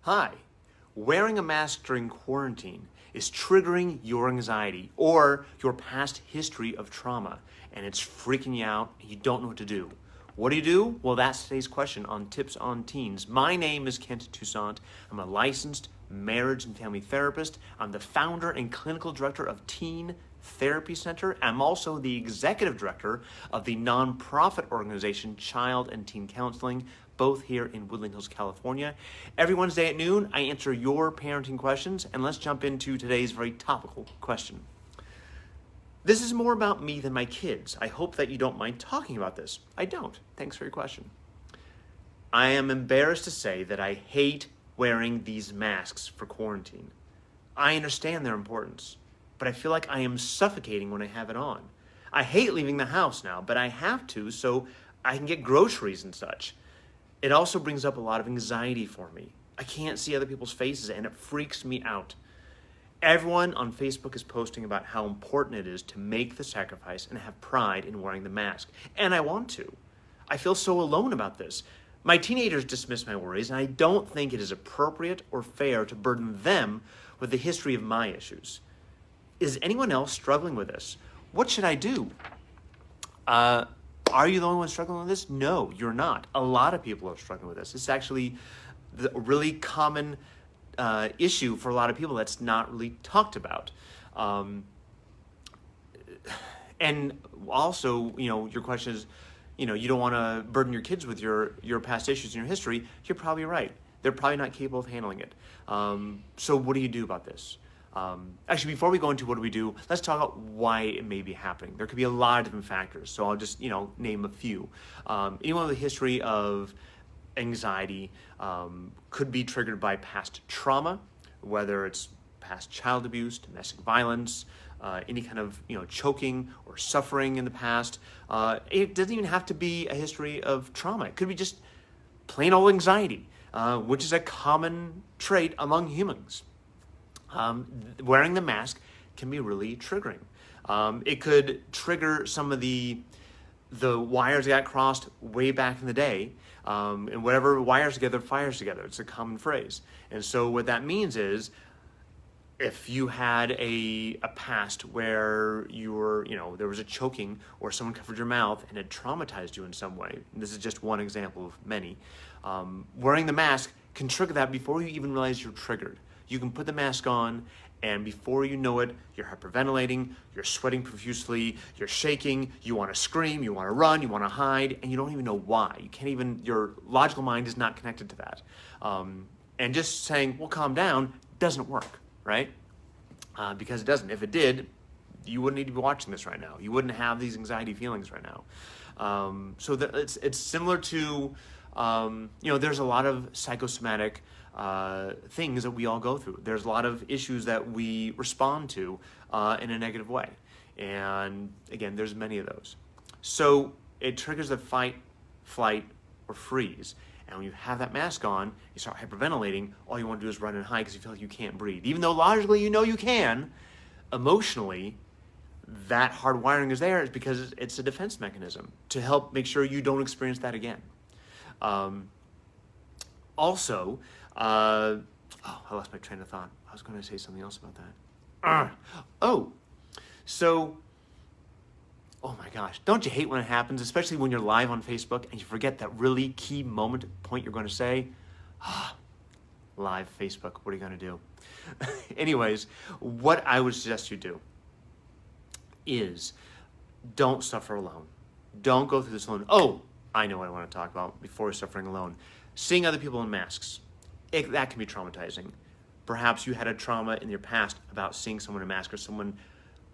Hi, wearing a mask during quarantine is triggering your anxiety or your past history of trauma, and it's freaking you out and you don't know what to do. What do you do? Well, that's today's question on Tips on Teens. My name is Kent Toussaint. I'm a licensed marriage and family therapist. I'm the founder and clinical director of Teen Therapy Center. I'm also the executive director of the nonprofit organization Child and Teen Counseling, both here in Woodland Hills, California. Every Wednesday at noon, I answer your parenting questions, and let's jump into today's very topical question. This is more about me than my kids. I hope that you don't mind talking about this. I don't. Thanks for your question. I am embarrassed to say that I hate wearing these masks for quarantine. I understand their importance, but I feel like I am suffocating when I have it on. I hate leaving the house now, but I have to so I can get groceries and such. It also brings up a lot of anxiety for me. I can't see other people's faces and it freaks me out. Everyone on Facebook is posting about how important it is to make the sacrifice and have pride in wearing the mask. And I want to. I feel so alone about this. My teenagers dismiss my worries, and I don't think it is appropriate or fair to burden them with the history of my issues. Is anyone else struggling with this? What should I do? Are you the only one struggling with this? No, you're not. A lot of people are struggling with this. It's actually the really common issue for a lot of people that's not really talked about. And also, your question is, you don't want to burden your kids with your past issues and your history. You're probably right. They're probably not capable of handling it. So what do you do about this? Actually, before we go into what do we do, let's talk about why it may be happening. There could be a lot of different factors. So I'll just, name a few. Anyone with a history of anxiety could be triggered by past trauma, whether it's past child abuse, domestic violence, any kind of choking or suffering in the past. It doesn't even have to be a history of trauma. It could be just plain old anxiety, which is a common trait among humans. Wearing the mask can be really triggering. It could trigger some of the wires that got crossed way back in the day. And whatever wires together, fires together. It's a common phrase. And so what that means is if you had a past where you were, there was a choking or someone covered your mouth and it traumatized you in some way, and this is just one example of many, wearing the mask can trigger that before you even realize you're triggered. You can put the mask on, and before you know it, you're hyperventilating, you're sweating profusely, you're shaking, you want to scream, you want to run, you want to hide, and you don't even know why. Your logical mind is not connected to that. And just saying, well, calm down, doesn't work, right? Because it doesn't. If it did, you wouldn't need to be watching this right now. You wouldn't have these anxiety feelings right now. So it's similar to, there's a lot of psychosomatic things that we all go through. There's a lot of issues that we respond to in a negative way. And again, there's many of those. So it triggers the fight, flight, or freeze. And when you have that mask on, you start hyperventilating, all you want to do is run and hide because you feel like you can't breathe. Even though logically you know you can, emotionally, that hard wiring is there is because it's a defense mechanism to help make sure you don't experience that again. Also, I lost my train of thought. I was going to say something else about that. Oh my gosh, don't you hate when it happens, especially when you're live on Facebook and you forget that really key point you're going to say? Live Facebook, what are you going to do? Anyways, what I would suggest you do is don't suffer alone. Don't go through this alone. Oh, I know what I want to talk about before suffering alone. Seeing other people in masks. That can be traumatizing. Perhaps you had a trauma in your past about seeing someone in a mask or someone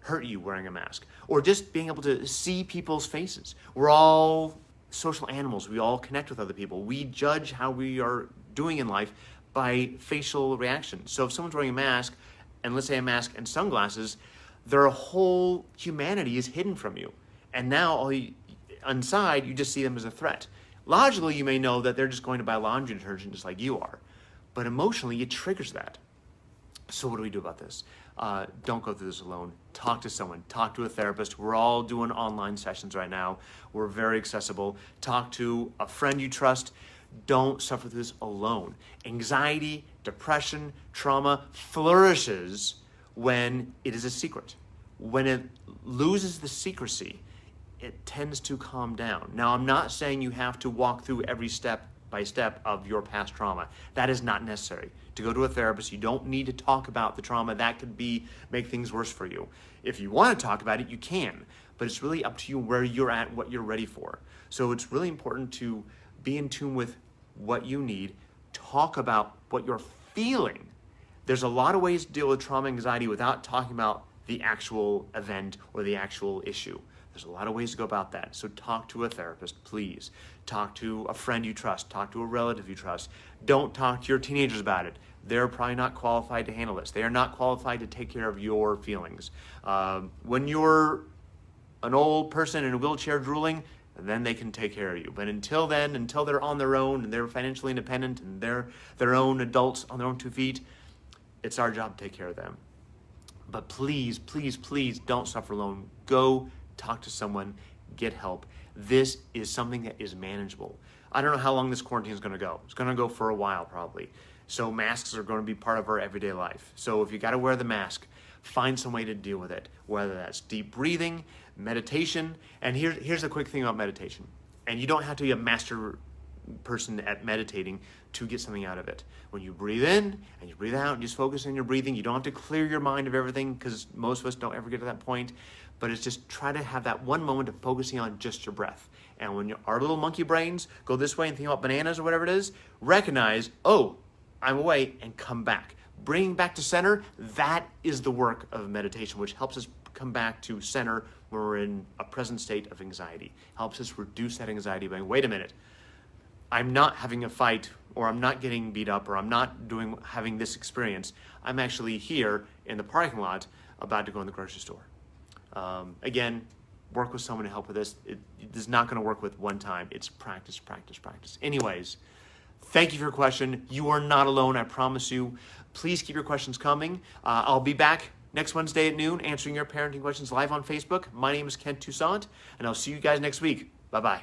hurt you wearing a mask. Or just being able to see people's faces. We're all social animals. We all connect with other people. We judge how we are doing in life by facial reactions. So if someone's wearing a mask, and let's say a mask and sunglasses, their whole humanity is hidden from you. And now inside, you just see them as a threat. Logically, you may know that they're just going to buy laundry detergent just like you are. But emotionally, it triggers that. So what do we do about this? Don't go through this alone. Talk to someone. Talk to a therapist. We're all doing online sessions right now. We're very accessible. Talk to a friend you trust. Don't suffer through this alone. Anxiety, depression, trauma flourishes when it is a secret. When it loses the secrecy, it tends to calm down. Now, I'm not saying you have to walk through every step by step of your past trauma. That is not necessary. To go to a therapist, you don't need to talk about the trauma. That could make things worse for you. If you want to talk about it, you can, but it's really up to you where you're at, what you're ready for. So it's really important to be in tune with what you need. Talk about what you're feeling. There's a lot of ways to deal with trauma and anxiety without talking about the actual event or the actual issue. There's a lot of ways to go about that. So talk to a therapist, please. Talk to a friend you trust. Talk to a relative you trust. Don't talk to your teenagers about it. They're probably not qualified to handle this. They are not qualified to take care of your feelings. When you're an old person in a wheelchair drooling, then they can take care of you. But until then, until they're on their own and they're financially independent and they're their own adults on their own 2 feet, it's our job to take care of them. But please, please, please don't suffer alone. Go talk to someone, get help. This is something that is manageable. I don't know how long this quarantine is going to go. It's going to go for a while probably. So masks are going to be part of our everyday life. So if you got to wear the mask, find some way to deal with it, whether that's deep breathing, meditation. And here's the quick thing about meditation. And you don't have to be a master person at meditating to get something out of it. When you breathe in and you breathe out and just focus on your breathing, you don't have to clear your mind of everything because most of us don't ever get to that point. But it's just try to have that one moment of focusing on just your breath. And when our little monkey brains go this way and think about bananas or whatever it is, recognize, oh, I'm away, and come back. Bringing back to center, that is the work of meditation, which helps us come back to center when we're in a present state of anxiety. Helps us reduce that anxiety by, wait a minute, I'm not having a fight, or I'm not getting beat up, or I'm not having this experience. I'm actually here in the parking lot about to go in the grocery store. Again, work with someone to help with this. It is not going to work with one time. It's practice, practice, practice. Anyways, thank you for your question. You are not alone, I promise you. Please keep your questions coming. I'll be back next Wednesday at noon answering your parenting questions live on Facebook. My name is Kent Toussaint, and I'll see you guys next week. Bye-bye.